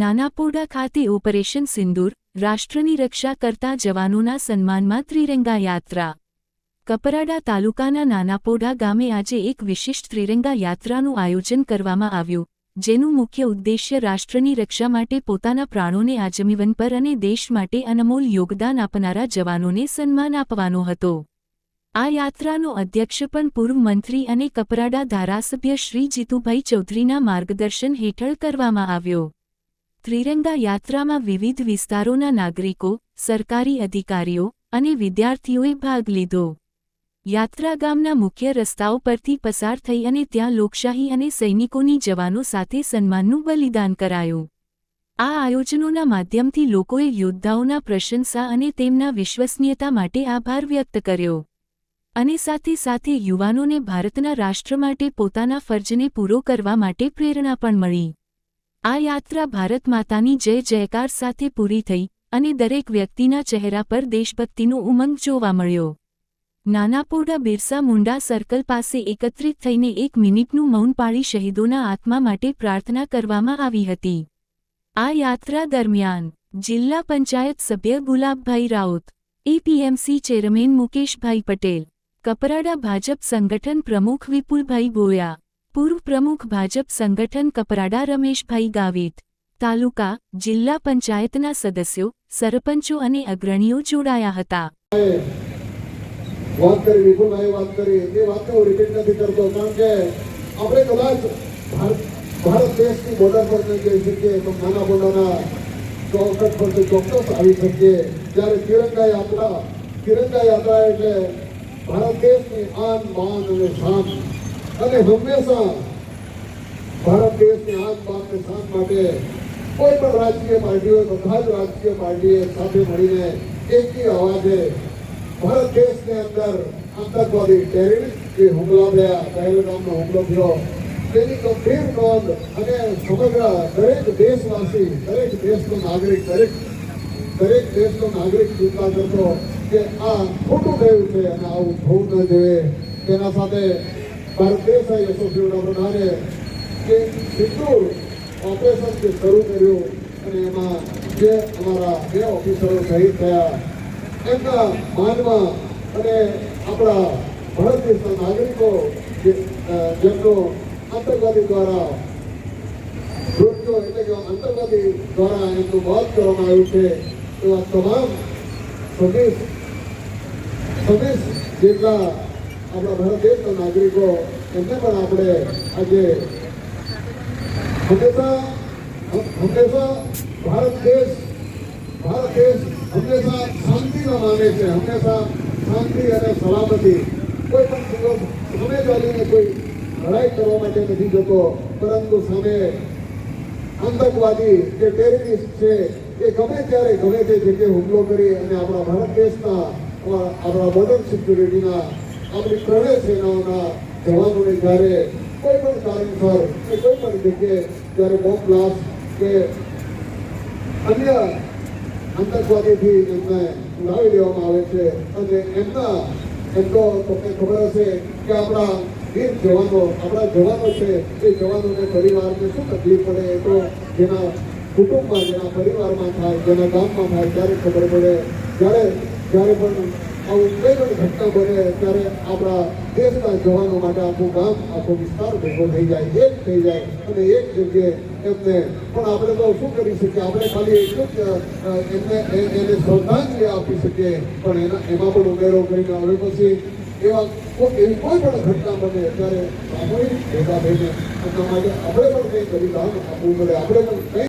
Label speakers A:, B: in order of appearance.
A: નાનાપોડા ખાતે ઓપરેશન સિંદૂર, રાષ્ટ્રની રક્ષા કરતા જવાનોના સન્માનમાં ત્રિરંગા યાત્રા। કપરાડા તાલુકાના નાનાપોડા ગામે આજે એક વિશિષ્ટ ત્રિરંગા યાત્રાનું આયોજન કરવામાં આવ્યું, જેનું મુખ્ય ઉદ્દેશ્ય રાષ્ટ્રની રક્ષા માટે પોતાના પ્રાણોને આજીવન પર અને દેશ માટે અનમોલ યોગદાન આપનારા જવાનોને સન્માન આપવાનો હતો। આ યાત્રાનો અધ્યક્ષપણ પૂર્વ મંત્રી અને કપરાડા ધારાસભ્ય શ્રી જીતુભાઈ ચૌધરીના માર્ગદર્શન હેઠળ કરવામાં આવ્યો। ત્રિરંગા યાત્રામાં વિવિધ વિસ્તારોના નાગરિકો, સરકારી અધિકારીઓ અને વિદ્યાર્થીઓએ ભાગ લીધો। યાત્રા ગામના મુખ્ય રસ્તાઓ પરથી પસાર થઈ અને ત્યાં લોકશાહી અને સૈનિકોની જવાનો સાથે સન્માનનું બલિદાન કરાયું। આ આયોજનોના માધ્યમથી લોકોએ યોદ્ધાઓના પ્રશંસા અને તેમના વિશ્વસનીયતા માટે આભાર વ્યક્ત કર્યો અને સાથે સાથે યુવાનોને ભારતના રાષ્ટ્ર માટે પોતાના ફરજને પૂરો કરવા માટે પ્રેરણા પણ મળી। આ યાત્રા ભારત માતાની જય જયકાર સાથે પૂરી થઈ અને દરેક વ્યક્તિના ચહેરા પર દેશભક્તિનો ઉમંગ જોવા મળ્યો। નાનાપોડા બિરસા મુંડા સર્કલ પાસે એકત્રિત થઈને 1 મિનિટનું મૌન પાળી શહીદોના આત્મા માટે પ્રાર્થના કરવામાં આવી હતી। આ યાત્રા દરમિયાન જિલ્લા પંચાયત સભ્ય ગુલાબભાઈ રાઉત, એપીએમસી ચેરમેન મુકેશભાઈ પટેલ, કપરાડા ભાજપ સંગઠન પ્રમુખ વિપુલભાઈ ગોયા, પૂર્વ પ્રમુખ ભાજપ સંગઠન કપરાડા રમેશભાઈ ગાવિત, તાલુકા, જિલ્લા પંચાયતના સદસ્યો, સરપંચો અને અગ્રણીઓ જોડાયા હતા।
B: વાત કરી વિપુલભાઈ વાત કરી એ વાતને હું રિપીટ નથી કરતો, કારણ કે આપણે કદાચ ભારત દેશની બોર્ડર પર ન જઈ શકીએ તો નાનાપોડાના ચોકટ પર ચોક્કસ આવી શકીએ। જ્યારે તિરંગા યાત્રા એટલે ભારત દેશની આન બાન અને શાન, અને હંમેશા ભારત દેશની આન બાન અને શાન માટે કોઈ પણ રાજકીય પાર્ટીઓ, બધા જ રાજકીય પાર્ટીએ સાથે મળીને એકી અવાજે ભારત દેશની અંદર આતંકવાદી ટેરરિસ્ટ જે હુમલા થયા, પહેલગામનો હુમલો થયો, તેની ગંભીર નોંધ અને સમગ્ર દરેક દેશવાસી, દરેક દેશનો નાગરિક, દરેક દેશનો નાગરિક ચિંતા કરતો કે આ ખોટું થયું છે અને આવું થવું ન જોઈએ। તેના સાથે ભારત દેશ યશસ્વી પ્રધાને જે સિંદૂર ઓપરેશન જે શરૂ કર્યું અને એમાં જે અમારા 2 ઓફિસરો શહીદ થયા, એમના માનમાં અને આપણા ભારત દેશના નાગરિકો જેમનો આતંકવાદી દ્વારા મૃત્યુ એટલે કે આતંકવાદી દ્વારા એમનું મોત કરવામાં આવ્યું છે, એવા તમામ 26 જેટલા આપણા ભારત દેશના નાગરિકો એમને પણ આપણે આજે હંમેશા ભારત દેશ હંમેશા શાંતિમાં માને છે, હંમેશા શાંતિ અને સલામતી, કોઈ પણ દિવસ સામે ચાલીને કોઈ લડાઈ કરવા માટે નથી જતો, પરંતુ સામે આતંકવાદી જે ટેરરિસ્ટ છે એ ગમે ત્યારે ગમે તે જગ્યાએ હુમલો કરી અને આપણા ભારત દેશના, આપણા બોર્ડર સિક્યુરિટીના, આપણી ત્રણેય સેનાઓના જવાનોને જ્યારે કોઈ પણ કારણસર કે કોઈ પણ જગ્યાએ જ્યારે બોમ્બ બ્લાસ્ટ કે અન્ય આતંકવાદીથી એમને ઉડાવી દેવામાં આવે છે અને એમ તો તમને ખબર હશે કે આપણા વીર જવાનો, આપણા જવાનો છે, એ જવાનોને પરિવારને શું તકલીફ પડે એ તો જેના કુટુંબમાં, જેના પરિવારમાં થાય, જેના ગામમાં થાય ત્યારે ખબર પડે। જ્યારે પણ આવું કોઈ પણ ઘટના બને ત્યારે આપણા દેશના જવાનો માટે આખું ગામ, આખો વિસ્તાર ભેગો થઈ જાય, એક થઈ જાય અને એક જગ્યાએ એમને પણ આપણે તો શું કરી શકીએ, આપણે ખાલી એટલું જ એને શ્રદ્ધાંજલિ આપી શકીએ, પણ એમાં પણ ઉમેરો કરીને હવે પછી એવી કોઈ પણ ઘટના બને ત્યારે સામૂહિક ભેગા થઈને એમના માટે આપણે પણ કંઈ બલિદાન આપવું પડે, આપણે પણ કંઈ